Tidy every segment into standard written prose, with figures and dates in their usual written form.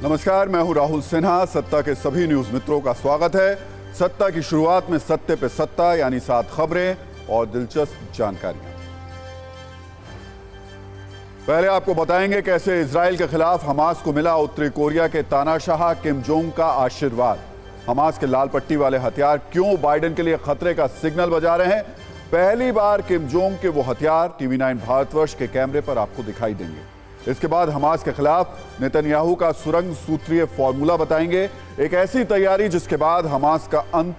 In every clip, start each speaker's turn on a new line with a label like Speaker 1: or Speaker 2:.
Speaker 1: नमस्कार, मैं हूं राहुल सिन्हा। सत्ता के सभी न्यूज मित्रों का स्वागत है। सत्ता की शुरुआत में सत्ते पे सत्ता यानी 7 खबरें और दिलचस्प जानकारियां। पहले आपको बताएंगे कैसे इजराइल के खिलाफ हमास को मिला उत्तरी कोरिया के तानाशाह किम जोंग का आशीर्वाद। हमास के लाल पट्टी वाले हथियार क्यों बाइडेन के लिए खतरे का सिग्नल बजा रहे हैं। पहली बार किम जोंग के वो हथियार टीवी 9 भारतवर्ष के कैमरे पर आपको दिखाई देंगे। इसके बाद हमास के खिलाफ नेतन्याहू का सुरंग सूत्रीय फॉर्मूला बताएंगे, एक ऐसी तैयारी जिसके बाद हमास का अंत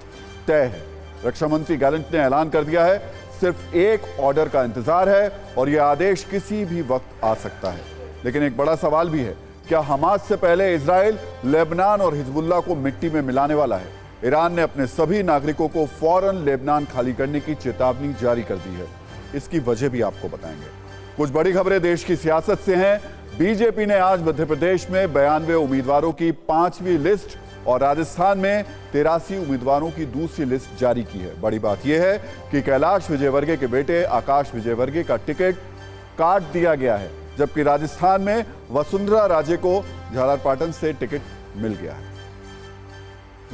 Speaker 1: तय है। रक्षा मंत्री गैलेंट ने ऐलान कर दिया है, सिर्फ एक ऑर्डर का इंतजार है और यह आदेश किसी भी वक्त आ सकता है। लेकिन एक बड़ा सवाल भी है, क्या हमास से पहले इजराइल लेबनान और हिजबुल्लाह को मिट्टी में मिलाने वाला है। ईरान ने अपने सभी नागरिकों को फौरन लेबनान खाली करने की चेतावनी जारी कर दी है। इसकी वजह भी आपको बताएंगे। कुछ बड़ी खबरें देश की सियासत से हैं। बीजेपी ने आज मध्य प्रदेश में 92 उम्मीदवारों की 5वीं लिस्ट और राजस्थान में 83 उम्मीदवारों की दूसरी लिस्ट जारी की है। बड़ी बात यह है कि कैलाश विजयवर्गीय के बेटे आकाश विजयवर्गीय का टिकट काट दिया गया है, जबकि राजस्थान में वसुंधरा राजे को झालारपाटन से टिकट मिल गया है।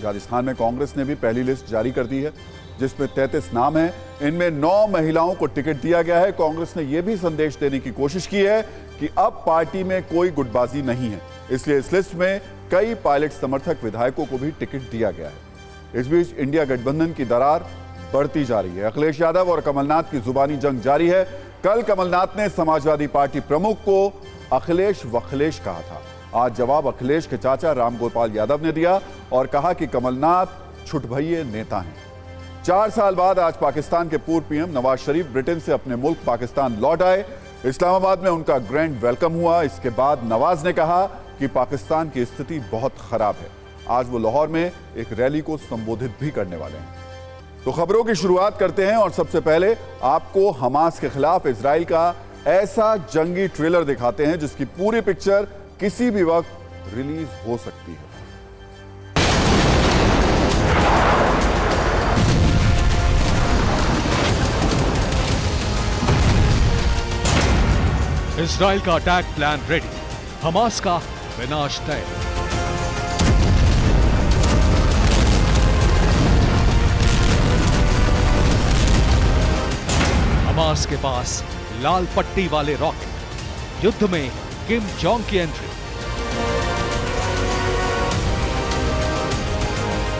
Speaker 1: राजस्थान में कांग्रेस ने भी पहली लिस्ट जारी कर दी है, जिसमें 33 नाम हैं। इनमें 9 महिलाओं को टिकट दिया गया है। कांग्रेस ने यह भी संदेश देने की कोशिश की है कि अब पार्टी में कोई गुटबाजी नहीं है, इसलिए इस लिस्ट में कई पायलट समर्थक विधायकों को भी टिकट दिया गया है। इस बीच इंडिया गठबंधन की दरार बढ़ती जा रही है। अखिलेश यादव और कमलनाथ की जुबानी जंग जारी है। कल कमलनाथ ने समाजवादी पार्टी प्रमुख को अखिलेश वखिलेश कहा था। आज जवाब अखिलेश के चाचा रामगोपाल यादव ने दिया और कहा कि कमलनाथ छुटभइये नेता हैं। 4 साल बाद आज पाकिस्तान के पूर्व पीएम नवाज शरीफ ब्रिटेन से अपने मुल्क पाकिस्तान लौट आए। इस्लामाबाद में उनका ग्रैंड वेलकम हुआ। इसके बाद नवाज ने कहा कि पाकिस्तान की स्थिति बहुत खराब है। आज वो लाहौर में एक रैली को संबोधित भी करने वाले हैं। तो खबरों की शुरुआत करते हैं और सबसे पहले आपको हमास के खिलाफ इजराइल का ऐसा जंगी ट्रेलर दिखाते हैं जिसकी पूरी पिक्चर किसी भी वक्त रिलीज हो सकती है।
Speaker 2: इजराइल का अटैक प्लान रेडी, हमास का विनाश तय। हमास के पास लाल पट्टी वाले रॉकेट, युद्ध में किम जोंग की entry.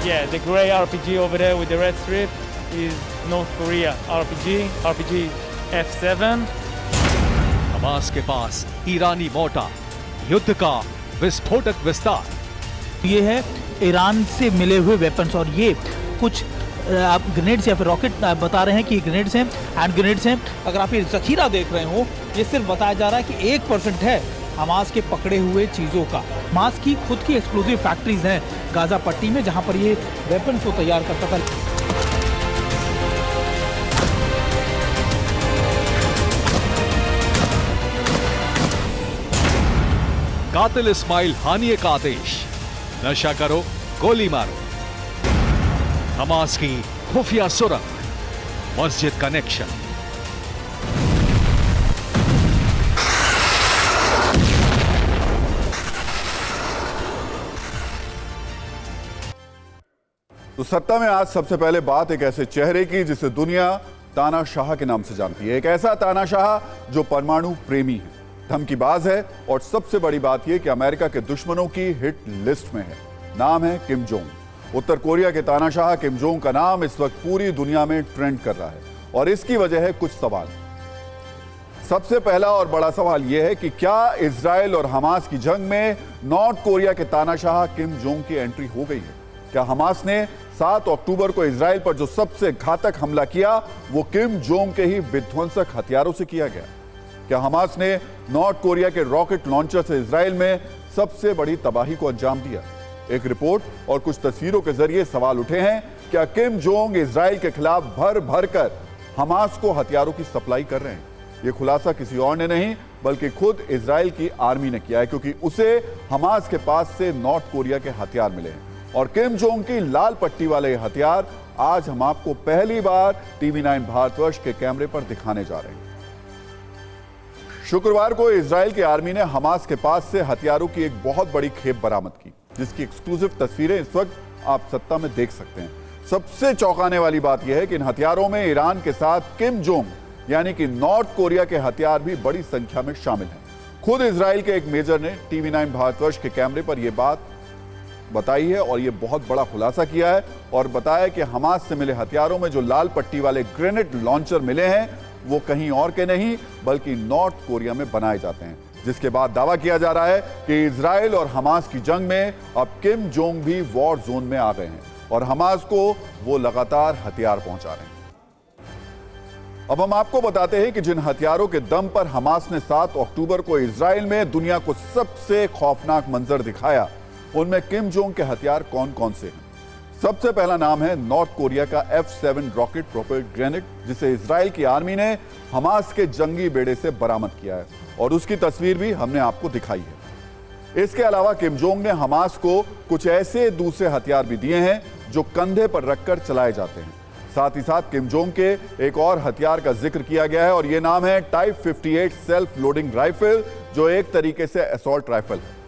Speaker 3: Yeah, the gray RPG over there with the red strip is North Korea RPG F7.
Speaker 2: Hamas के पास ईरानी मोर्टार, युद्ध का विस्फोटक विस्तार।
Speaker 4: ये है ईरान से मिले हुए वेपन्स और ये कुछ आप ग्रेनेड्स या फिर रॉकेट बता रहे हैं कि ग्रेनेड्स हैं, हैंड ग्रेनेड्स हैं। अगर आप ये जखीरा देख रहे हो, ये सिर्फ बताया जा रहा है कि 1% है हमास के पकड़े हुए चीज़ों का। हमास की खुद की एक्सप्लोजिव फैक्ट्रीज हैं गाजा पट्टी में, जहां पर ये वेपन्स को तैयार करता था।
Speaker 2: कातिल इस्माइल हानिये का आदेश, नशा करो गोली मारो। हमास की खुफिया सुरंग, मस्जिद कनेक्शन।
Speaker 1: तो सत्ता में आज सबसे पहले बात एक ऐसे चेहरे की जिसे दुनिया तानाशाह के नाम से जानती है। एक ऐसा तानाशाह जो परमाणु प्रेमी है, धमकीबाज है और सबसे बड़ी बात यह कि अमेरिका के दुश्मनों की हिट लिस्ट में है। नाम है किम जोंग। उत्तर कोरिया के तानाशाह किम जोंग का नाम इस वक्त पूरी दुनिया में ट्रेंड कर रहा है और इसकी वजह है कुछ सवाल। सबसे पहला और बड़ा सवाल यह है कि क्या इजराइल और हमास की जंग में नॉर्थ कोरिया के तानाशाह किम जोंग की एंट्री हो गई है। क्या हमास ने 7 अक्टूबर को इजराइल पर जो सबसे घातक हमला किया वो किम जोंग के ही विध्वंसक हथियारों से किया गया। क्या हमास ने नॉर्थ कोरिया के रॉकेट लॉन्चर से इजराइल में सबसे बड़ी तबाही को अंजाम दिया। एक रिपोर्ट और कुछ तस्वीरों के जरिए सवाल उठे हैं, क्या किम जोंग इजराइल के खिलाफ भर भर कर हमास को हथियारों की सप्लाई कर रहे हैं। यह खुलासा किसी और ने नहीं बल्कि खुद इजराइल की आर्मी ने किया है, क्योंकि उसे हमास के पास से नॉर्थ कोरिया के हथियार मिले हैं और किम जोंग की लाल पट्टी वाले हथियार आज हम आपको पहली बार टीवी 9 भारतवर्ष के कैमरे पर दिखाने जा रहे हैं। शुक्रवार को इजराइल की आर्मी ने हमास के पास से हथियारों की एक बहुत बड़ी खेप बरामद की, जिसकी एक्सक्लूसिव तस्वीरें इस वक्त आप सत्ता में देख सकते हैं। सबसे चौंकाने वाली बात यह है कि इन हथियारों में ईरान के साथ किम जोंग यानी कि नॉर्थ कोरिया के हथियार भी बड़ी संख्या में शामिल हैं। खुद इजराइल के एक मेजर ने TV9 भारतवर्ष के कैमरे पर यह बात बताई है और यह बहुत बड़ा खुलासा किया है और बताया कि हमास से मिले हथियारों में जो लाल पट्टी वाले ग्रेनेड लॉन्चर मिले हैं वो कहीं और के नहीं बल्कि नॉर्थ कोरिया में बनाए जाते हैं, जिसके बाद दावा किया जा रहा है कि इजराइल और हमास की जंग में अब किम जोंग भी वॉर जोन में आ गए हैं और हमास को वो लगातार हथियार पहुंचा रहे हैं। अब हम आपको बताते हैं कि जिन हथियारों के दम पर हमास ने 7 अक्टूबर को इजराइल में दुनिया को सबसे खौफनाक मंजर दिखाया, उनमें किम जोंग के हथियार कौन कौन से हैं। सबसे पहला नाम है नॉर्थ कोरिया का F7 रॉकेट प्रोपेल्ड ग्रेनेड, जिसे इजराइल की आर्मी ने हमास के जंगी बेड़े से बरामद किया है और उसकी तस्वीर भी हमने आपको दिखाई है। इसके अलावा किम जोंग ने हमास को कुछ ऐसे दूसरे हथियार भी दिए हैं जो कंधे पर रखकर चलाए जाते हैं। साथ ही साथ किम जोंग के एक और हथियार का जिक्र किया गया है और यह नाम है टाइप 58 सेल्फ लोडिंग राइफल, जो एक तरीके से असॉल्ट राइफल है।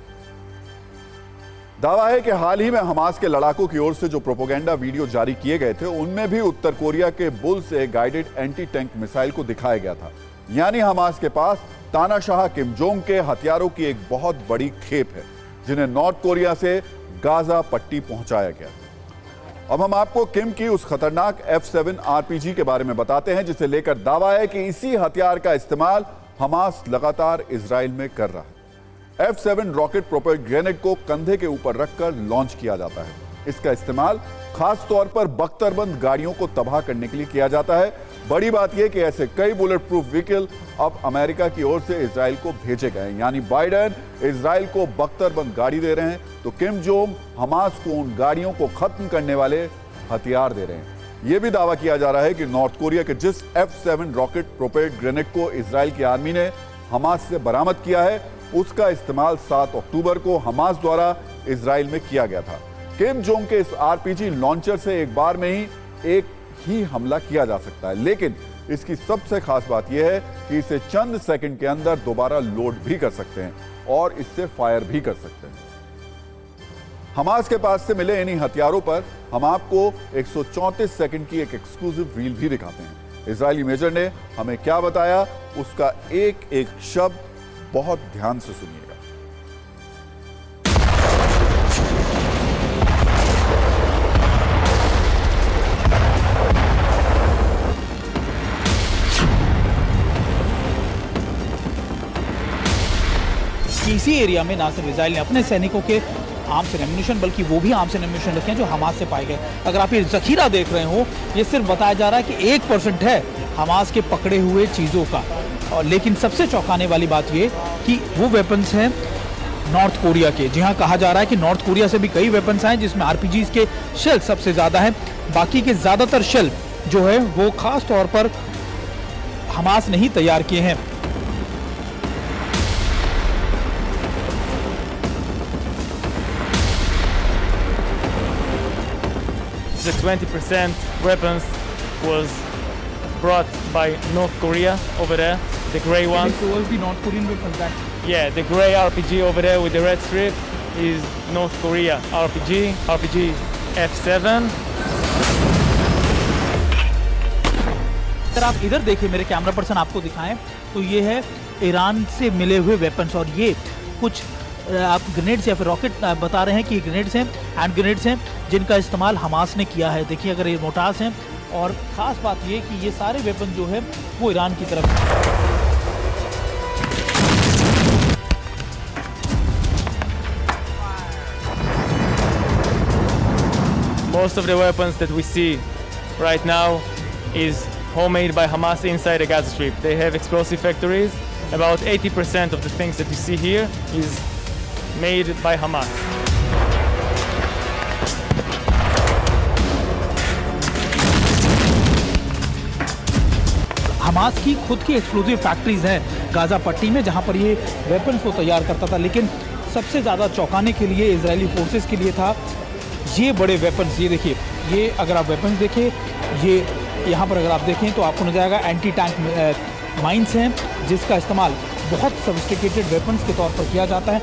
Speaker 1: दावा है कि हाल ही में हमास के लड़ाकों की ओर से जो प्रोपेगेंडा वीडियो जारी किए गए थे उनमें भी उत्तर कोरिया के बुल से गाइडेड एंटी टैंक मिसाइल को दिखाया गया था। यानी हमास के पास तानाशाह किम जोंग के हथियारों की एक बहुत बड़ी खेप है जिन्हें नॉर्थ कोरिया से गाजा पट्टी पहुंचाया गया। अब हम आपको किम की उस खतरनाक F7 RPG के बारे में बताते हैं जिसे लेकर दावा है कि इसी हथियार का इस्तेमाल हमास लगातार इजराइल में कर रहा है। F7 रॉकेट प्रोपेल्ड ग्रेनेड को कंधे के ऊपर रखकर लॉन्च किया जाता है। इसका इस्तेमाल खास तौर पर बख्तरबंद गाड़ियों को तबाह करने के लिए किया जाता है। बड़ी बात यह कि ऐसे कई बुलेट प्रूफ व्हीकल अब अमेरिका की ओर से इजराइल को भेजे गए हैं, यानी बाइडेन इजराइल को बख्तरबंद गाड़ी दे रहे हैं तो किम जोंग हमास को उन गाड़ियों को खत्म करने वाले हथियार दे रहे हैं। यह भी दावा किया जा रहा है कि नॉर्थ कोरिया के जिस F7 रॉकेट प्रोपेल्ड ग्रेनेड को इजराइल की आर्मी ने हमास से बरामद किया है उसका इस्तेमाल 7 अक्टूबर को हमास द्वारा इजराइल में किया गया था। किम जोंग के इस RPG लॉन्चर से एक बार में एक ही हमला किया जा सकता है, लेकिन इसकी सबसे खास बात यह है कि इसे चंद सेकंड के अंदर दोबारा लोड भी कर सकते हैं और इससे फायर भी कर सकते हैं। हमास के पास से मिले इन्हीं हथियारों पर हम आपको 134 सेकंड की एक एक्सक्लूसिव रील भी दिखाते हैं। इजरायली मेजर ने हमें क्या बताया उसका एक एक शब्द बहुत ध्यान से सुनिएगा।
Speaker 4: इसी एरिया में ना सिर्फ इजराइल ने अपने सैनिकों के आर्म्स एंड एम्यूनिशन बल्कि वो भी आर्म्स एंड एम्यूनिशन रखे हैं जो हमास से पाए गए। अगर आप ये जखीरा देख रहे हो, ये सिर्फ बताया जा रहा है कि 1% है हमास के पकड़े हुए चीज़ों का। और लेकिन सबसे चौंकाने वाली बात ये कि वो वेपन्स हैं नॉर्थ कोरिया के। जी हाँ, कहा जा रहा है कि नॉर्थ कोरिया से भी कई वेपन्स हैं जिसमें RPGs के शेल सबसे ज़्यादा हैं। बाकी के ज़्यादातर शेल जो है वो ख़ास तौर पर हमास ने ही तैयार किए हैं।
Speaker 3: The 20% weapons was brought by North Korea over there, the gray one.
Speaker 4: So all the North Korean weapons that
Speaker 3: Yeah, the gray RPG over there with the red strip is North Korea RPG F7.
Speaker 4: अगर आप इधर देखिए, मेरे camera person आपको दिखाएं तो ये है ईरान से मिले हुए वेपन्स और ये कुछ आप ग्रेनेड्स या फिर रॉकेट बता रहे हैं कि ग्रेनेड्स हैं, हैंड ग्रेनेड्स हैं जिनका इस्तेमाल हमास ने किया है। देखिए अगर ये मोटार्स हैं और ख़ास बात ये कि ये सारे वेपन जो है वो ईरान की तरफ
Speaker 3: Most of the weapons that we see right now is homemade by Hamas inside the Gaza Strip. They have explosive factories. About 80% of the things that you see here is made by Hamas.
Speaker 4: Hamas की खुद की explosive factories हैं Gaza पट्टी में जहां पर ये weapons को तैयार करता था। लेकिन सबसे ज़्यादा चौंकाने के लिए इजरायली फोर्सेस के लिए था ये बड़े वेपन्स। ये देखिए, ये अगर आप वेपन्स देखें, ये यहाँ पर अगर आप देखें तो आपको नजर आएगा एंटी टैंक माइंस हैं जिसका इस्तेमाल बहुत सोफिस्टिकेटेड वेपन्स के तौर पर किया जाता है।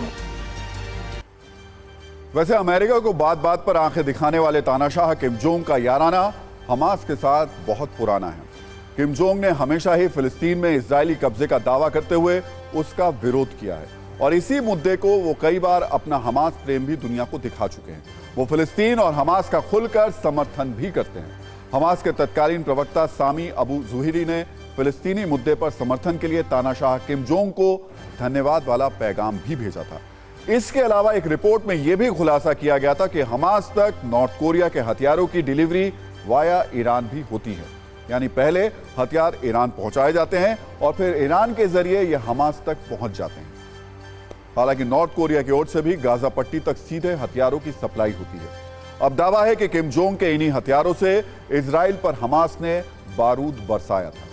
Speaker 1: वैसे अमेरिका को बात बात पर आंखें दिखाने वाले तानाशाह किम जोंग का याराना हमास के साथ बहुत पुराना है। किम जोंग ने हमेशा ही फिलिस्तीन में इजरायली कब्जे का दावा करते हुए उसका विरोध किया है और इसी मुद्दे को वो कई बार अपना हमास प्रेम भी दुनिया को दिखा चुके हैं। वो फिलिस्तीन और हमास का खुलकर समर्थन भी करते हैं। हमास के तत्कालीन प्रवक्ता सामी अबू जुहरी ने फिलिस्तीनी मुद्दे पर समर्थन के लिए तानाशाह किम जोंग को धन्यवाद वाला पैगाम भी भेजा था। इसके अलावा एक रिपोर्ट में यह भी खुलासा किया गया था कि हमास तक नॉर्थ कोरिया के हथियारों की डिलीवरी वाया ईरान भी होती है, यानी पहले हथियार ईरान पहुंचाए जाते हैं और फिर ईरान के जरिए यह हमास तक पहुंच जाते हैं। हालांकि नॉर्थ कोरिया की ओर से भी गाजा पट्टी तक सीधे हथियारों की सप्लाई होती है। अब दावा है कि किम जोंग के इन्हीं हथियारों से इजराइल पर हमास ने बारूद बरसाया था।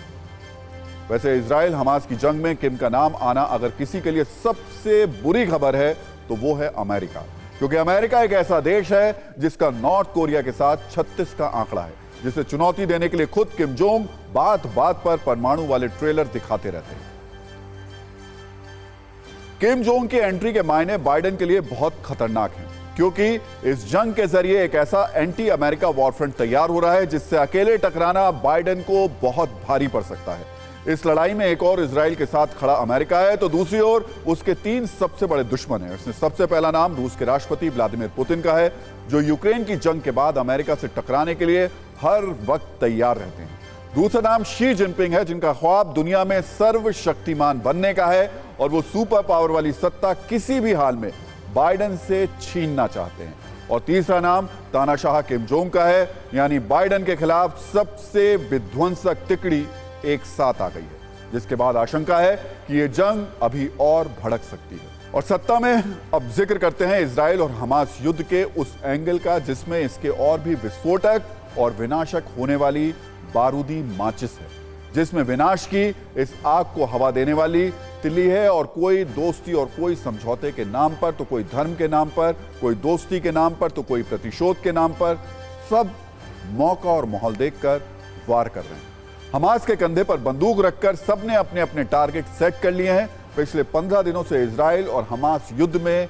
Speaker 1: वैसे इजराइल हमास की जंग में किम का नाम आना अगर किसी के लिए सबसे बुरी खबर है तो वो है अमेरिका, क्योंकि अमेरिका एक ऐसा देश है जिसका नॉर्थ कोरिया के साथ 36 का आंकड़ा है, जिसे चुनौती देने के लिए खुद किम जोंग बात बात पर परमाणु वाले ट्रेलर दिखाते रहते हैं। किम जोंग की एंट्री के मायने बाइडेन के लिए बहुत खतरनाक हैं, क्योंकि इस जंग के जरिए एक ऐसा एंटी अमेरिका वॉरफ्रंट तैयार हो रहा है जिससे अकेले टकराना बाइडेन को बहुत भारी पड़ सकता है। इस लड़ाई में एक और इजराइल के साथ खड़ा अमेरिका है तो दूसरी ओर उसके 3 सबसे बड़े दुश्मन हैं। इसमें सबसे पहला नाम रूस के राष्ट्रपति व्लादिमीर पुतिन का है, जो यूक्रेन की जंग के बाद अमेरिका से टकराने के लिए हर वक्त तैयार रहते हैं। दूसरा नाम शी जिनपिंग है, जिनका ख्वाब दुनिया में सर्वशक्तिमान बनने का है और वो सुपर पावर वाली सत्ता किसी भी हाल में बाइडेन से छीनना चाहते हैं। और तीसरा नाम तानाशाह किम जोंग का है, यानी बाइडेन के खिलाफ सबसे विध्वंसक तिकड़ी एक साथ आ गई है, जिसके बाद आशंका है कि यह जंग अभी और भड़क सकती है। और सत्ता में अब जिक्र करते हैं इजराइल और हमास युद्ध के उस एंगल का जिसमें इसके और भी विस्फोटक और विनाशक होने वाली बारूदी माचिस है, जिसमें विनाश की इस आग को हवा देने वाली तिल्ली है। और कोई दोस्ती और कोई समझौते के नाम पर, तो कोई धर्म के नाम पर, कोई दोस्ती के नाम पर, तो कोई प्रतिशोध के नाम पर, सब मौका और माहौल देखकर वार कर रहे हैं। हमास के कंधे पर बंदूक रखकर सबने अपने अपने टारगेट सेट कर लिए हैं। पिछले 15 दिनों से इजराइल और हमास युद्ध में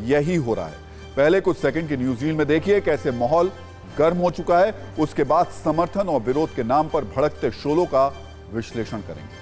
Speaker 1: यही हो रहा है। पहले कुछ सेकंड की न्यूज़ीलैंड में देखिए कैसे माहौल गर्म हो चुका है, उसके बाद समर्थन और विरोध के नाम पर भड़कते शोलों का विश्लेषण करेंगे।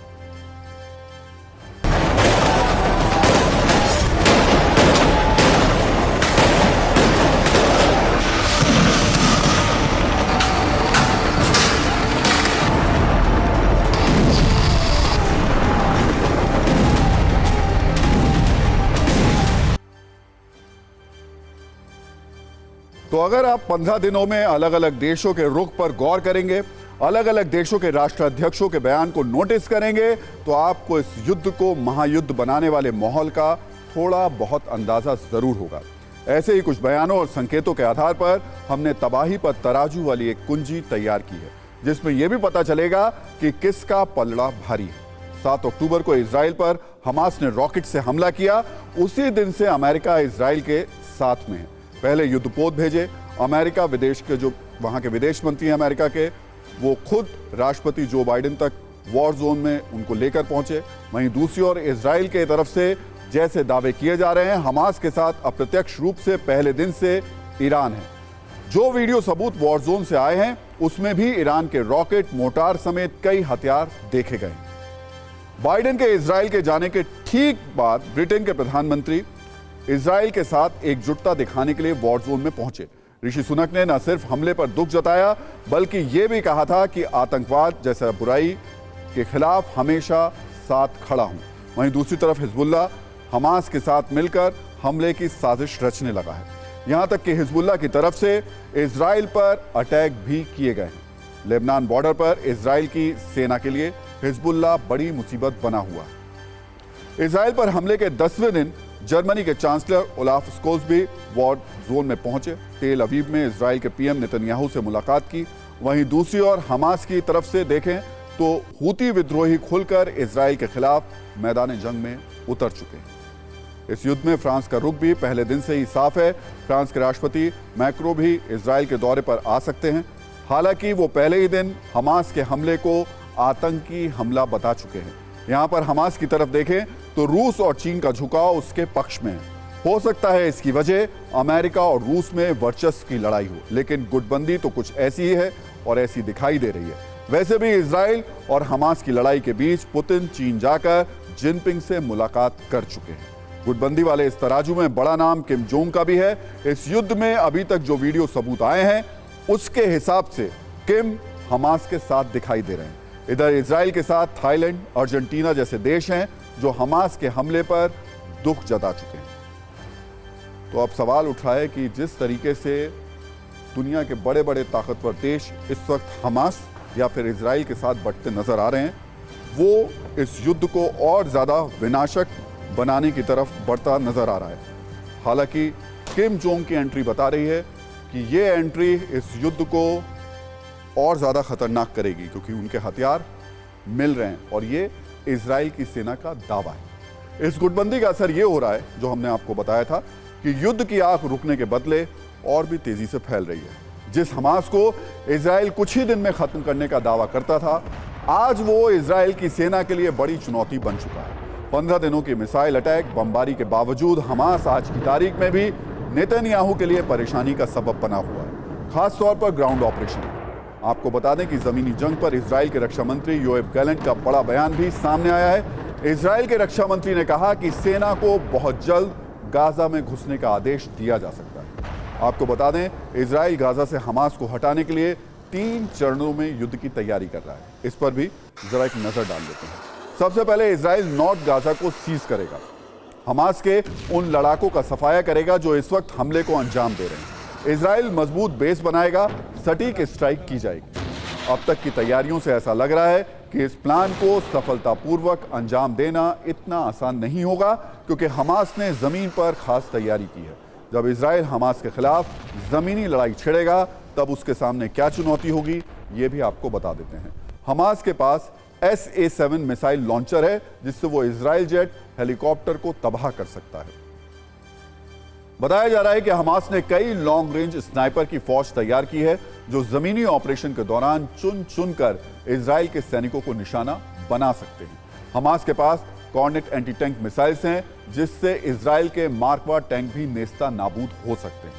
Speaker 1: तो अगर आप 15 दिनों में अलग अलग देशों के रुख पर गौर करेंगे, अलग अलग देशों के राष्ट्राध्यक्षों के बयान को नोटिस करेंगे, तो आपको इस युद्ध को महायुद्ध बनाने वाले माहौल का थोड़ा बहुत अंदाजा जरूर होगा। ऐसे ही कुछ बयानों और संकेतों के आधार पर हमने तबाही पर तराजू वाली एक कुंजी तैयार की है, जिसमें यह भी पता चलेगा कि किसका पलड़ा भारी है। 7 अक्टूबर को इजराइल पर हमास ने रॉकेट से हमला किया। उसी दिन से अमेरिका इजराइल के साथ में है। पहले युद्धपोत भेजे अमेरिका, विदेश के जो वहां के विदेश मंत्री हैं अमेरिका के, वो खुद राष्ट्रपति जो बाइडेन तक वॉर जोन में उनको लेकर पहुंचे। वहीं दूसरी ओर इजराइल के तरफ से जैसे दावे किए जा रहे हैं, हमास के साथ अप्रत्यक्ष रूप से पहले दिन से ईरान है। जो वीडियो सबूत वॉर जोन से आए हैं उसमें भी ईरान के रॉकेट, मोटार समेत कई हथियार देखे गए। बाइडेन के इजराइल के जाने के ठीक बाद ब्रिटेन के प्रधानमंत्री इजराइल के साथ एकजुटता दिखाने के लिए वॉर जोन में पहुंचे। ऋषि सुनक ने न सिर्फ हमले पर दुख जताया, बल्कि यह भी कहा था कि आतंकवाद जैसा बुराई के खिलाफ हमेशा साथ खड़ा हूं। वहीं दूसरी तरफ हिजबुल्लाह हमास के साथ मिलकर हमले की साजिश रचने लगा है। यहां तक कि हिजबुल्लाह की तरफ से इजराइल पर अटैक भी किए गए हैं। लेबनान बॉर्डर पर इजराइल की सेना के लिए हिजबुल्लाह बड़ी मुसीबत बना हुआ है। इजराइल पर हमले के 10वें दिन जर्मनी के चांसलर ओलाफ स्कोल्स भी वॉर जोन में पहुंचे। तेल अवीव में इजराइल के पीएम नेतन्याहू से मुलाकात की। वहीं दूसरी ओर हमास की तरफ से देखें तो हूती विद्रोही खुलकर इजराइल के खिलाफ मैदान जंग में उतर चुके हैं। इस युद्ध में फ्रांस का रुख भी पहले दिन से ही साफ है। फ्रांस के राष्ट्रपति मैक्रो भी इजराइल के दौरे पर आ सकते हैं। हालांकि वो पहले ही दिन हमास के हमले को आतंकी हमला बता चुके हैं। यहां पर हमास की तरफ देखें तो रूस और चीन का झुकाव उसके पक्ष में है। हो सकता है इसकी वजह अमेरिका और रूस में वर्चस्व की लड़ाई हो, लेकिन गुटबंदी तो कुछ ऐसी ही है और ऐसी दिखाई दे रही है। वैसे भी इजराइल और हमास की लड़ाई के बीच पुतिन चीन जाकर जिनपिंग से मुलाकात कर चुके हैं। गुटबंदी वाले इस तराजू में बड़ा नाम किम जोंग का भी है। इस युद्ध में अभी तक जो वीडियो सबूत आए हैं उसके हिसाब से किम हमास के साथ दिखाई दे रहे हैं। इधर इजराइल के साथ थाईलैंड, अर्जेंटीना जैसे देश हैं जो हमास के हमले पर दुख जता चुके हैं। तो अब सवाल उठ रहा है कि जिस तरीके से दुनिया के बड़े बड़े ताकतवर देश इस वक्त हमास या फिर इजराइल के साथ बढ़ते नजर आ रहे हैं, वो इस युद्ध को और ज्यादा विनाशक बनाने की तरफ बढ़ता नजर आ रहा है। हालांकि किम जोंग की एंट्री बता रही है कि ये एंट्री इस युद्ध को और ज्यादा खतरनाक करेगी, क्योंकि उनके हथियार मिल रहे हैं और ये इजराइल की सेना का दावा है। इस गुटबंदी का असर ये हो रहा है, जो हमने आपको बताया था, कि युद्ध की आग रुकने के बदले और भी तेजी से फैल रही है। जिस हमास को इजराइल कुछ ही दिन में खत्म करने का दावा करता था, आज वो इजराइल की सेना के लिए बड़ी चुनौती बन चुका है। 15 दिनों की मिसाइल अटैक, बमबारी के बावजूद हमास आज की तारीख में भी नेतन्याहू के लिए परेशानी का सबब बना हुआ है, खासतौर पर ग्राउंड ऑपरेशन। आपको बता दें कि जमीनी जंग पर इजराइल के रक्षा मंत्री योएव गैलेंट का बड़ा बयान भी सामने आया है। इजराइल के रक्षा मंत्री ने कहा कि सेना को बहुत जल्द गाजा में घुसने का आदेश दिया जा सकता है। आपको बता दें, इजराइल गाजा से हमास को हटाने के लिए 3 चरणों में युद्ध की तैयारी कर रहा है। इस पर भी जरा एक नजर डाल देते हैं। सबसे पहले इजराइल नॉर्थ गाजा को सीज करेगा, हमास के उन लड़ाकों का सफाया करेगा जो इस वक्त हमले को अंजाम दे रहे हैं। इजराइल मजबूत बेस बनाएगा, सटीक स्ट्राइक की जाएगी। अब तक की तैयारियों से ऐसा लग रहा है कि इस प्लान को सफलतापूर्वक अंजाम देना इतना आसान नहीं होगा, क्योंकि हमास ने जमीन पर खास तैयारी की है। जब इजराइल हमास के खिलाफ जमीनी लड़ाई छेड़ेगा, तब उसके सामने क्या चुनौती होगी, ये भी आपको बता देते हैं। हमास के पास SA-7 मिसाइल लॉन्चर है, जिससे वो इजराइल जेट हेलीकॉप्टर को तबाह कर सकता है। बताया जा रहा है कि हमास ने कई लॉन्ग रेंज स्नाइपर की फौज तैयार की है, जो जमीनी ऑपरेशन के दौरान चुन चुनकर इजराइल के सैनिकों को निशाना बना सकते हैं। हमास के पास कॉर्नेट एंटी टैंक मिसाइल्स हैं, जिससे इजराइल के मार्क 1 टैंक भी नेस्ता नाबूद हो सकते हैं।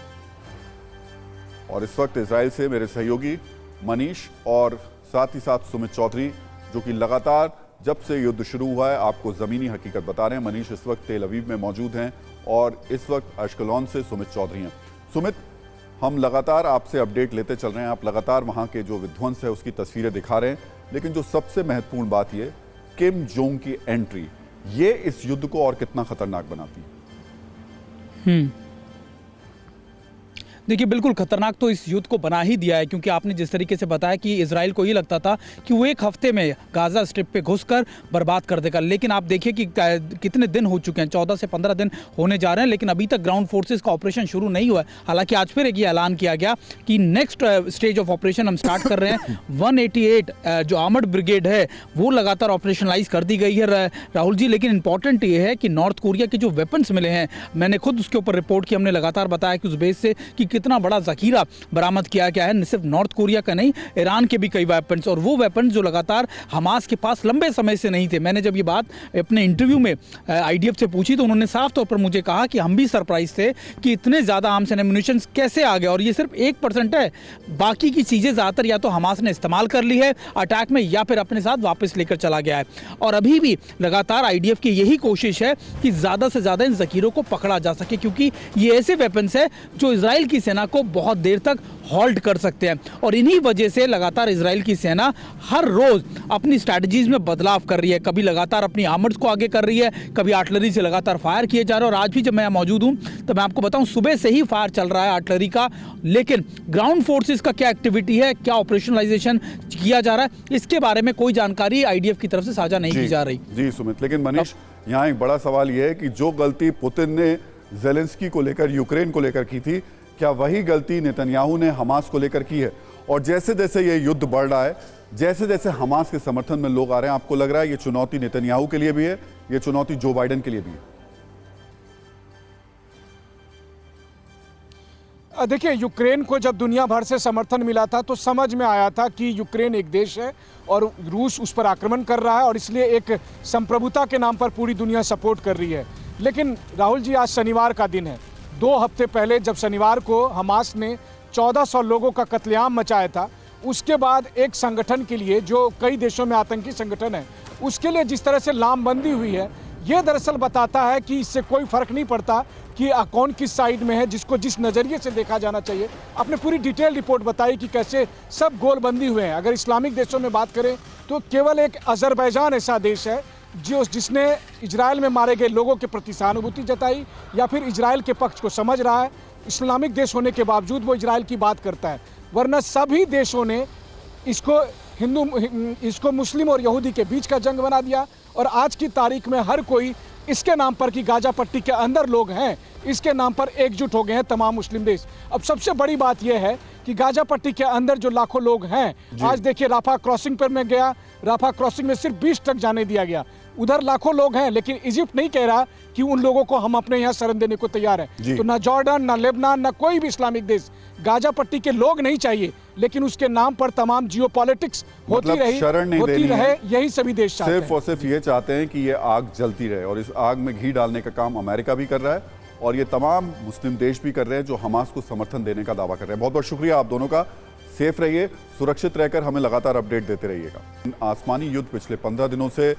Speaker 1: और इस वक्त इजराइल से मेरे सहयोगी मनीष और साथ ही साथ सुमित चौधरी, जो कि लगातार जब से युद्ध शुरू हुआ है आपको जमीनी हकीकत बता रहे हैं। मनीष इस वक्त तेल अवीव में मौजूद हैं और इस वक्त अश्कलोन से सुमित चौधरी हैं। सुमित, हम लगातार आपसे अपडेट लेते चल रहे हैं, आप लगातार वहां के जो विध्वंस है उसकी तस्वीरें दिखा रहे हैं, लेकिन जो सबसे महत्वपूर्ण बात ये, किम जोंग की एंट्री, ये इस युद्ध को और कितना खतरनाक बनाती है?
Speaker 4: देखिए, बिल्कुल खतरनाक तो इस युद्ध को बना ही दिया है, क्योंकि आपने जिस तरीके से बताया कि इजराइल को ये लगता था कि वो एक हफ्ते में गाजा स्ट्रिप पे घुसकर बर्बाद कर देगा, लेकिन आप देखिए कि कितने दिन हो चुके हैं, 14 से 15 दिन होने जा रहे हैं, लेकिन अभी तक ग्राउंड फोर्सेस का ऑपरेशन शुरू नहीं हुआ है। हालांकि आज फिर एक ये ऐलान किया गया कि नेक्स्ट स्टेज ऑफ ऑपरेशन हम स्टार्ट कर रहे हैं। 188 जो आर्मर्ड ब्रिगेड है वो लगातार ऑपरेशनलाइज कर दी गई है राहुल जी। लेकिन इंपॉर्टेंट ये है कि नॉर्थ कोरिया के जो वेपन्स मिले हैं, मैंने खुद उसके ऊपर रिपोर्ट की, हमने लगातार बताया कि उस बेस से कि कितना बड़ा जखीरा बरामद किया गया है, न सिर्फ नॉर्थ कोरिया का नहीं, ईरान के भी कई वेपन्स, और वो वेपन्स जो लगातार हमास के पास लंबे समय से नहीं थे। मैंने जब ये बात अपने इंटरव्यू में IDF से पूछी तो उन्होंने साफ तौर पर मुझे कहा कि हम भी सरप्राइज थे कि इतने ज़्यादा आर्म्स एंड एम्यूनिशन कैसे आ गए, और ये सिर्फ 1% है, बाकी की चीज़ें ज़्यादातर या तो हमास ने इस्तेमाल कर ली है अटैक में या फिर अपने साथ वापस लेकर चला गया है। और अभी भी लगातार IDF की यही कोशिश है कि ज़्यादा से ज़्यादा इन जखीरों को पकड़ा जा सके, क्योंकि ये ऐसे वेपन्स है जो इजराइल की सेना को बहुत देर तक हॉल्ट कर सकते हैं। और इन्हीं वजह से लगातार इजराइल की सेना हर रोज अपनी स्ट्रैटेजीज में बदलाव कर रही है, कभी लगातार अपनी आर्मर्स को आगे कर रही है, कभी आर्टिलरी से लगातार फायर किए जा रहे हैं। और आज भी जब मैं मौजूद हूं तो मैं आपको बताऊं, सुबह से ही फायर चल रहा है आर्टिलरी का, लेकिन ग्राउंड फोर्सेस का क्या एक्टिविटी है, क्या ऑपरेशनलाइजेशन किया जा रहा है, इसके बारे में कोई जानकारी IDF की तरफ से साझा नहीं की जा रही।
Speaker 1: जी सुमित, लेकिन मनीष, यहाँ एक बड़ा सवाल यह है कि जो गलती पुतिन ने ज़ेलेंस्की को लेकर, यूक्रेन को लेकर की थी, क्या वही गलती नेतन्याहू ने हमास को लेकर की है? और जैसे जैसे ये युद्ध बढ़ रहा है, जैसे जैसे हमास के समर्थन में लोग आ रहे हैं, आपको लग रहा है ये चुनौती नेतन्याहू के लिए भी है, ये चुनौती जो बाइडेन के लिए भी है?
Speaker 5: देखिए, यूक्रेन को जब दुनिया भर से समर्थन मिला था तो समझ में आया था कि यूक्रेन एक देश है और रूस उस पर आक्रमण कर रहा है और इसलिए एक संप्रभुता के नाम पर पूरी दुनिया सपोर्ट कर रही है। लेकिन राहुल जी, आज शनिवार का दिन है। 2 हफ्ते पहले जब शनिवार को हमास ने 1400 लोगों का कत्लेआम मचाया था, उसके बाद एक संगठन के लिए जो कई देशों में आतंकी संगठन है, उसके लिए जिस तरह से लामबंदी हुई है, ये दरअसल बताता है कि इससे कोई फर्क नहीं पड़ता कि कौन किस साइड में है, जिसको जिस नज़रिए से देखा जाना चाहिए। आपने पूरी डिटेल रिपोर्ट बताई कि कैसे सब गोलबंदी हुए हैं। अगर इस्लामिक देशों में बात करें तो केवल एक अजरबैजान ऐसा देश है जिसने इजराइल में मारे गए लोगों के प्रति सहानुभूति जताई या फिर इजराइल के पक्ष को समझ रहा है। इस्लामिक देश होने के बावजूद वो इजराइल की बात करता है, वरना सभी देशों ने इसको मुस्लिम और यहूदी के बीच का जंग बना दिया। और आज की तारीख में हर कोई इसके नाम पर कि गाजा पट्टी के अंदर लोग हैं, इसके नाम पर एकजुट हो गए हैं तमाम मुस्लिम देश। अब सबसे बड़ी बात यह है कि गाजा पट्टी के अंदर जो लाखों लोग हैं, आज देखिए राफा क्रॉसिंग पर मैं गया, राफा क्रॉसिंग में सिर्फ 20 ट्रक जाने दिया गया। उधर लाखों लोग हैं, लेकिन इजिप्ट नहीं कह रहा कि उन लोगों को हम अपने यहाँ शरण देने को तैयार हैं। तो ना जॉर्डन, ना लेबनान, ना कोई भी इस्लामिक देश गाजा पट्टी के लोग नहीं चाहिए, लेकिन उसके नाम पर तमाम जियोपॉलिटिक्स होती रहे, यही सभी देश चाहते हैं।
Speaker 1: सिर्फ और सिर्फ ये चाहते हैं कि ये आग जलती रहे और इस आग में घी डालने का काम अमेरिका भी कर रहा है और ये तमाम मुस्लिम देश भी कर रहे हैं जो हमास को समर्थन देने का दावा कर रहे हैं। बहुत बहुत शुक्रिया आप दोनों का। सेफ रहिए, सुरक्षित रहकर हमें लगातार अपडेट देते रहिएगा। आसमानी युद्ध पिछले 15 दिनों से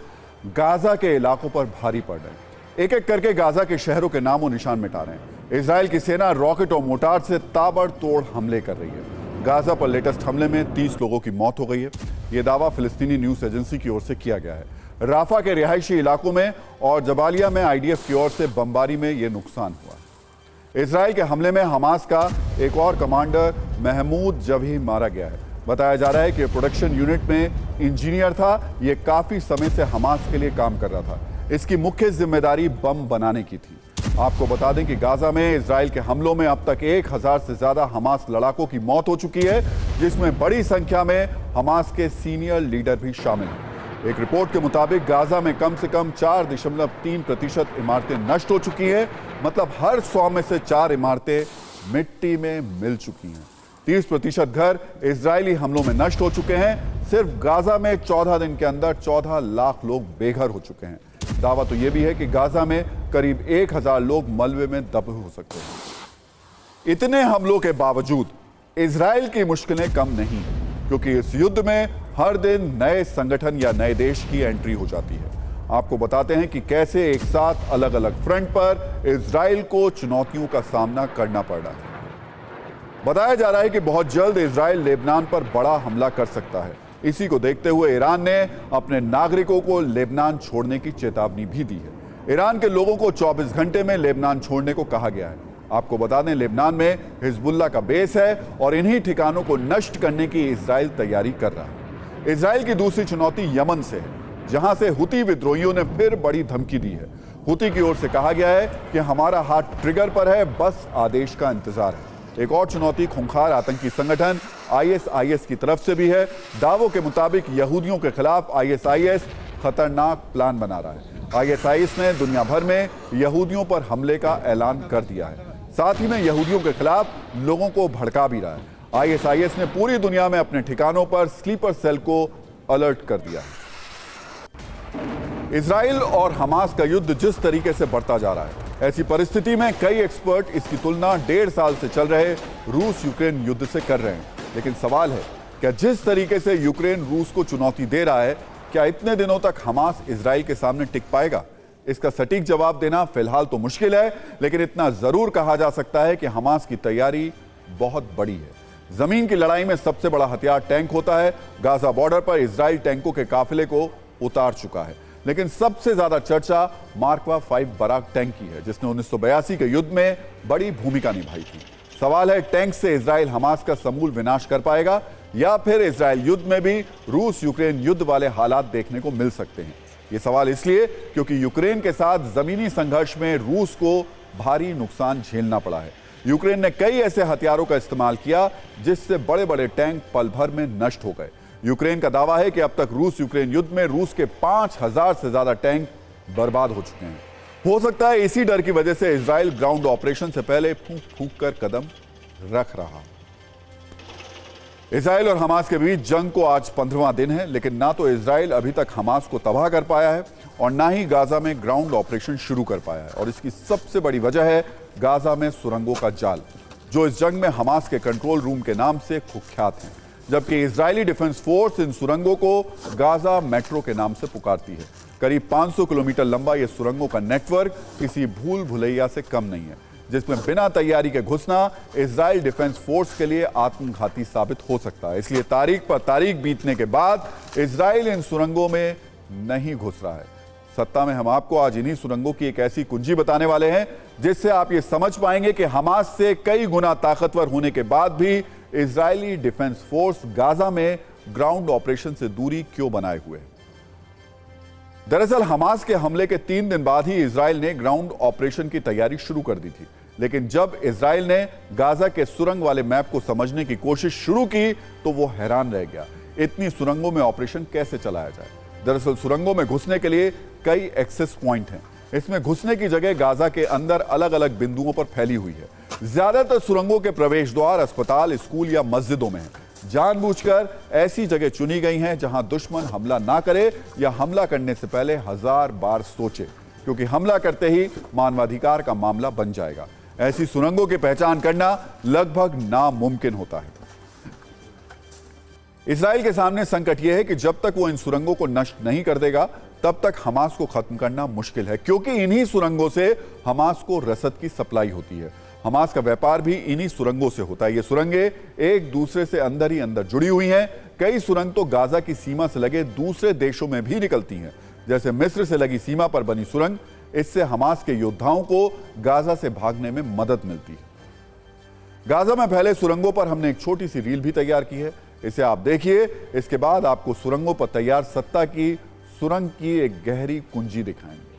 Speaker 1: गाजा के इलाकों पर भारी पड़ रहे हैं। एक एक करके गाजा के शहरों के नामो निशान मिटा रहे हैं। इजराइल की सेना रॉकेट और मोर्टार से ताबड़तोड़ हमले कर रही है। गाजा पर लेटेस्ट हमले में 30 लोगों की मौत हो गई है। यह दावा फिलिस्तीनी न्यूज एजेंसी की ओर से किया गया है। राफा के रिहायशी इलाकों में और जबालिया में आईडीएफ की ओर से बमबारी में यह नुकसान हुआ। इजराइल के हमले में हमास का एक और कमांडर महमूद जबही मारा गया है। बताया जा रहा है कि प्रोडक्शन यूनिट में इंजीनियर था। यह काफी समय से हमास के लिए काम कर रहा था। इसकी मुख्य जिम्मेदारी बम बनाने की थी। आपको बता दें कि गाजा में इजराइल के हमलों में अब तक 1000 से ज्यादा हमास लड़ाकों की मौत हो चुकी है, जिसमें बड़ी संख्या में हमास के सीनियर लीडर भी शामिल हैं। एक रिपोर्ट के मुताबिक गाजा में कम से कम 4.3% इमारतें नष्ट हो चुकी हैं। मतलब हर 100 में से 4 इमारतें मिट्टी में मिल चुकी हैं। 30% घर इजरायली हमलों में नष्ट हो चुके हैं। सिर्फ गाजा में 14 दिन के अंदर 14 लाख लोग बेघर हो चुके हैं। दावा तो यह भी है कि गाजा में करीब 1000 लोग मलबे में दबे हो सकते हैं। इतने हमलों के बावजूद इजराइल की मुश्किलें कम नहीं, क्योंकि इस युद्ध में हर दिन नए संगठन या नए देश की एंट्री हो जाती है। आपको बताते हैं कि कैसे एक साथ अलग अलग फ्रंट पर इजराइल को चुनौतियों का सामना करना पड़ रहा है। बताया जा रहा है कि बहुत जल्द इजराइल लेबनान पर बड़ा हमला कर सकता है। इसी को देखते हुए ईरान ने अपने नागरिकों को लेबनान छोड़ने की चेतावनी भी दी है। ईरान के लोगों को 24 घंटे में लेबनान छोड़ने को कहा गया है। आपको बता दें, लेबनान में हिजबुल्लाह का बेस है और इन्हीं ठिकानों को नष्ट करने की इजराइल तैयारी कर रहा है। इजराइल की दूसरी चुनौती यमन से है, जहां से हुती विद्रोहियों ने फिर बड़ी धमकी दी है। हुती की ओर से कहा गया है कि हमारा हाथ ट्रिगर पर है, बस आदेश का इंतजार है। एक और चुनौती खूंखार आतंकी संगठन ISIS की तरफ से भी है। दावों के मुताबिक यहूदियों के खिलाफ ISIS खतरनाक प्लान बना रहा है। ISIS ने दुनिया भर में यहूदियों पर हमले का ऐलान कर दिया है। साथ ही में यहूदियों के खिलाफ लोगों को भड़का भी रहा है। ISIS ने पूरी दुनिया में अपने ठिकानों पर स्लीपर सेल को अलर्ट कर दिया है। इजराइल और हमास का युद्ध जिस तरीके से बढ़ता जा रहा है, ऐसी परिस्थिति में कई एक्सपर्ट इसकी तुलना 1.5 साल से चल रहे रूस यूक्रेन युद्ध से कर रहे हैं। लेकिन सवाल है, क्या जिस तरीके से यूक्रेन रूस को चुनौती दे रहा है, क्या इतने दिनों तक हमास इजराइल के सामने टिक पाएगा? इसका सटीक जवाब देना फिलहाल तो मुश्किल है, लेकिन इतना जरूर कहा जा सकता है कि हमास की तैयारी बहुत बड़ी है। जमीन की लड़ाई में सबसे बड़ा हथियार टैंक होता है। गाजा बॉर्डर पर इजराइल टैंकों के काफिले को उतार चुका है, लेकिन सबसे ज्यादा चर्चा मार्कवा 5 बराक टैंक की है, जिसने 1982 के युद्ध में बड़ी भूमिका निभाई थी। सवाल है, टैंक से इजराइल हमास का समूल विनाश कर पाएगा या फिर इजराइल युद्ध में भी रूस यूक्रेन युद्ध वाले हालात देखने को मिल सकते हैं? यह सवाल इसलिए क्योंकि यूक्रेन के साथ जमीनी संघर्ष में रूस को भारी नुकसान झेलना पड़ा है। यूक्रेन ने कई ऐसे हथियारों का इस्तेमाल किया जिससे बड़े बड़े टैंक पल भर में नष्ट हो गए। यूक्रेन का दावा है कि अब तक रूस यूक्रेन युद्ध में रूस के 5000 से ज्यादा टैंक बर्बाद हो चुके हैं। हो सकता है इसी डर की वजह से इजराइल ग्राउंड ऑपरेशन से पहले फूंक फूंक कर कदम रख रहा है। इजराइल और हमास के बीच जंग को आज 15वां दिन है, लेकिन ना तो इजराइल अभी तक हमास को तबाह कर पाया है और ना ही गाजा में ग्राउंड ऑपरेशन शुरू कर पाया है। और इसकी सबसे बड़ी वजह है गाजा में सुरंगों का जाल, जो इस जंग में हमास के कंट्रोल रूम के नाम से कुख्यात हैं, जबकि इजरायली डिफेंस फोर्स इन सुरंगों को गाजा मेट्रो के नाम से पुकारती है। करीब 500 किलोमीटर लंबा यह सुरंगों का नेटवर्क किसी भूल भुलैया से कम नहीं है, जिसमें बिना तैयारी के घुसना इजराइल डिफेंस फोर्स के लिए आत्मघाती साबित हो सकता है। इसलिए तारीख पर तारीख बीतने के बाद इजराइल इन सुरंगों में नहीं घुस रहा है। सत्ता में हम आपको आज इन्हीं सुरंगों की एक ऐसी कुंजी बताने वाले हैं जिससे आप ये समझ पाएंगे कि हमास से कई गुना ताकतवर होने के बाद भी इजरायली डिफेंस फोर्स गाजा में ग्राउंड ऑपरेशन से दूरी क्यों बनाए हुए है। दरअसल हमास के हमले के 3 दिन बाद ही इजराइल ने ग्राउंड ऑपरेशन की तैयारी शुरू कर दी थी, लेकिन जब इजराइल ने गाजा के सुरंग वाले मैप को समझने की कोशिश शुरू की तो वो हैरान रह गया, इतनी सुरंगों में ऑपरेशन कैसे चलाया जाए। दरअसल सुरंगों में घुसने के लिए कई एक्सेस पॉइंट हैं। इसमें घुसने की जगह गाजा के अंदर अलग अलग बिंदुओं पर फैली हुई है। ज्यादातर सुरंगों के प्रवेश द्वार अस्पताल, स्कूल या मस्जिदों में हैं। जानबूझकर ऐसी जगह चुनी गई हैं जहां दुश्मन हमला ना करे या हमला करने से पहले 1000 बार सोचे, क्योंकि हमला करते ही मानवाधिकार का मामला बन जाएगा। ऐसी सुरंगों की पहचान करना लगभग नामुमकिन होता है। इजराइल के सामने संकट यह है कि जब तक वो इन सुरंगों को नष्ट नहीं कर देगा तब तक हमास को खत्म करना मुश्किल है, क्योंकि इन्हीं सुरंगों से हमास को रसद की सप्लाई होती है। हमास का व्यापार भी इन्हीं सुरंगों से होता है। ये सुरंगें एक दूसरे से अंदर ही अंदर जुड़ी हुई हैं। कई सुरंग तो गाजा की सीमा से लगे दूसरे देशों में भी निकलती हैं, जैसे मिस्र से लगी सीमा पर बनी सुरंग। इससे हमास के योद्धाओं को गाजा से भागने में मदद मिलती है। गाजा में फैले सुरंगों पर हमने एक छोटी सी रील भी तैयार की है, इसे आप देखिए। इसके बाद आपको सुरंगों पर तैयार सत्ता की सुरंग की एक गहरी कुंजी दिखाएंगे।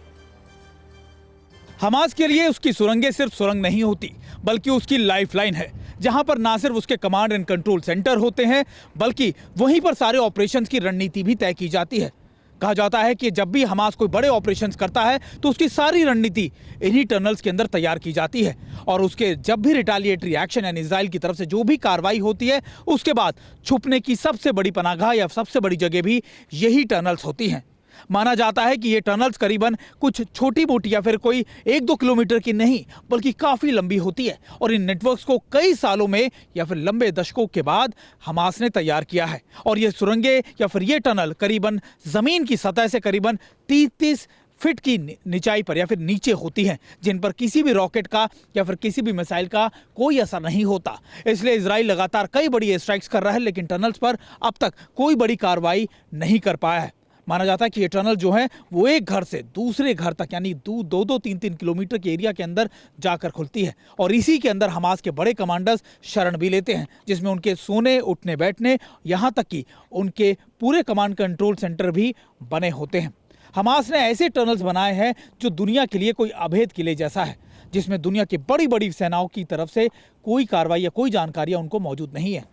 Speaker 4: हमास के लिए उसकी सुरंगें सिर्फ सुरंग नहीं होती, बल्कि उसकी लाइफलाइन है, जहां पर ना सिर्फ उसके कमांड एंड कंट्रोल सेंटर होते हैं, बल्कि वहीं पर सारे ऑपरेशंस की रणनीति भी तय की जाती है। कहा जाता है कि जब भी हमास कोई बड़े ऑपरेशंस करता है तो उसकी सारी रणनीति इन्हीं टनल्स के अंदर तैयार की जाती है, और उसके जब भी रिटालिएटरी एक्शन यानी इजराइल की तरफ से जो भी कार्रवाई होती है, उसके बाद छुपने की सबसे बड़ी पनाहगाह या सबसे बड़ी जगह भी यही टनल्स होती हैं। माना जाता है कि ये टनल्स करीबन कुछ छोटी मोटी या फिर कोई 1-2 किलोमीटर की नहीं, बल्कि काफ़ी लंबी होती है, और इन नेटवर्क्स को कई सालों में या फिर लंबे दशकों के बाद हमास ने तैयार किया है। और ये सुरंगें या फिर ये टनल करीबन ज़मीन की सतह से करीबन 30 फीट की निचाई पर या फिर नीचे होती हैं, जिन पर किसी भी रॉकेट का या फिर किसी भी मिसाइल का कोई असर नहीं होता। इसलिए इजराइल लगातार कई बड़ी एयर स्ट्राइक्स कर रहा है, लेकिन टनल्स पर अब तक कोई बड़ी कार्रवाई नहीं कर पाया है। माना जाता है कि ये टनल जो है वो एक घर से दूसरे घर तक यानी 2-3 किलोमीटर के एरिया के अंदर जाकर खुलती है, और इसी के अंदर हमास के बड़े कमांडर्स शरण भी लेते हैं, जिसमें उनके सोने, उठने, बैठने, यहाँ तक कि उनके पूरे कमांड कंट्रोल सेंटर भी बने होते हैं। हमास ने ऐसे टनल्स बनाए हैं जो दुनिया के लिए कोई अभेद किले जैसा है, जिसमें दुनिया की बड़ी बड़ी सेनाओं की तरफ से कोई कार्रवाई या कोई जानकारियाँ उनको मौजूद नहीं है।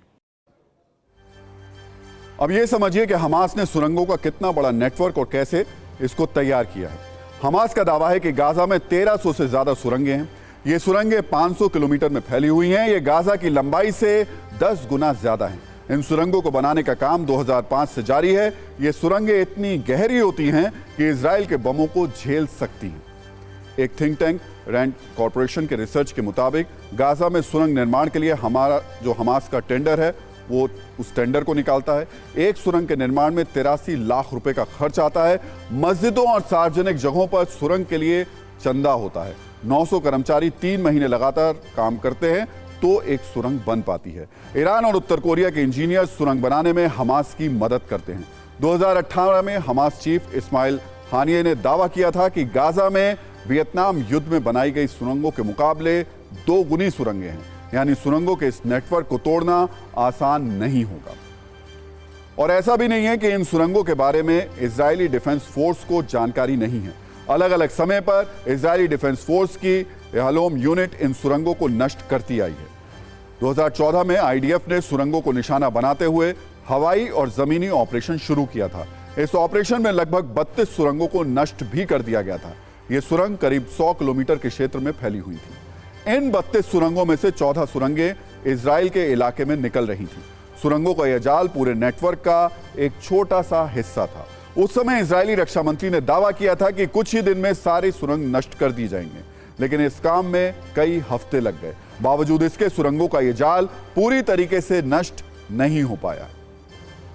Speaker 1: अब ये समझिए कि हमास ने सुरंगों का कितना बड़ा नेटवर्क और कैसे इसको तैयार किया है। हमास का दावा है कि गाजा में 1300 से ज्यादा सुरंगें हैं। ये सुरंगें 500 किलोमीटर में फैली हुई हैं। ये गाजा की लंबाई से 10 गुना ज्यादा हैं। इन सुरंगों को बनाने का काम 2005 से जारी है। ये सुरंगें इतनी गहरी होती हैं कि इजराइल के बमों को झेल सकती हैं। एक थिंक टैंक रैंड कॉरपोरेशन के रिसर्च के मुताबिक गाजा में सुरंग निर्माण के लिए हमास का टेंडर है वो उस टेंडर को निकालता है। एक सुरंग के निर्माण में 83 लाख रुपए का खर्च आता है। मस्जिदों और सार्वजनिक जगहों पर सुरंग के लिए चंदा होता है। 900 कर्मचारी 3 महीने लगातार काम करते हैं तो एक सुरंग बन पाती है। ईरान और उत्तर कोरिया के इंजीनियर सुरंग बनाने में हमास की मदद करते हैं। 2018 में हमास चीफ इस्माइल हानिये ने दावा किया था कि गाजा में वियतनाम युद्ध में बनाई गई सुरंगों के मुकाबले 2 गुनी सुरंगें हैं, यानी सुरंगों के इस नेटवर्क को तोड़ना आसान नहीं होगा। और ऐसा भी नहीं है कि इन सुरंगों के बारे में इजरायली डिफेंस फोर्स को जानकारी नहीं है। अलग अलग समय पर इजरायली डिफेंस फोर्स की यहलोम यूनिट इन सुरंगों को नष्ट करती आई है। 2014 में आईडीएफ ने सुरंगों को निशाना बनाते हुए हवाई और जमीनी ऑपरेशन शुरू किया था। इस ऑपरेशन में लगभग 32 सुरंगों को नष्ट भी कर दिया गया था। ये सुरंग करीब 100 किलोमीटर के क्षेत्र में फैली हुई थी। इन 32 सुरंगों में से 14 सुरंगें इजराइल के इलाके में निकल रही थी। सुरंगों का यह जाल पूरे नेटवर्क का एक छोटा सा हिस्सा था। उस समय इजरायली रक्षा मंत्री ने दावा किया था कि कुछ ही दिन में सारी सुरंग नष्ट कर दी जाएंगे, लेकिन इस काम में कई हफ्ते लग गए। बावजूद इसके सुरंगों का यह जाल पूरी तरीके से नष्ट नहीं हो पाया।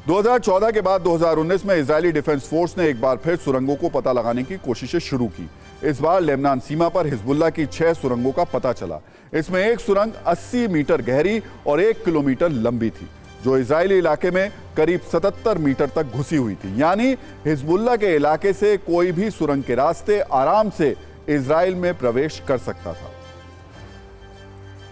Speaker 1: 2014 के बाद 2019 में इजरायली डिफेंस फोर्स ने एक बार फिर सुरंगों को पता लगाने की कोशिशें शुरू की। इस बार लेबनान सीमा पर हिजबुल्लाह की 6 सुरंगों का पता चला। इसमें एक सुरंग 80 मीटर गहरी और 1 किलोमीटर लंबी थी, जो इजरायली इलाके में करीब 77 मीटर तक घुसी हुई थी। यानी हिजबुल्लाह के इलाके से कोई भी सुरंग के रास्ते आराम से इजराइल में प्रवेश कर सकता था।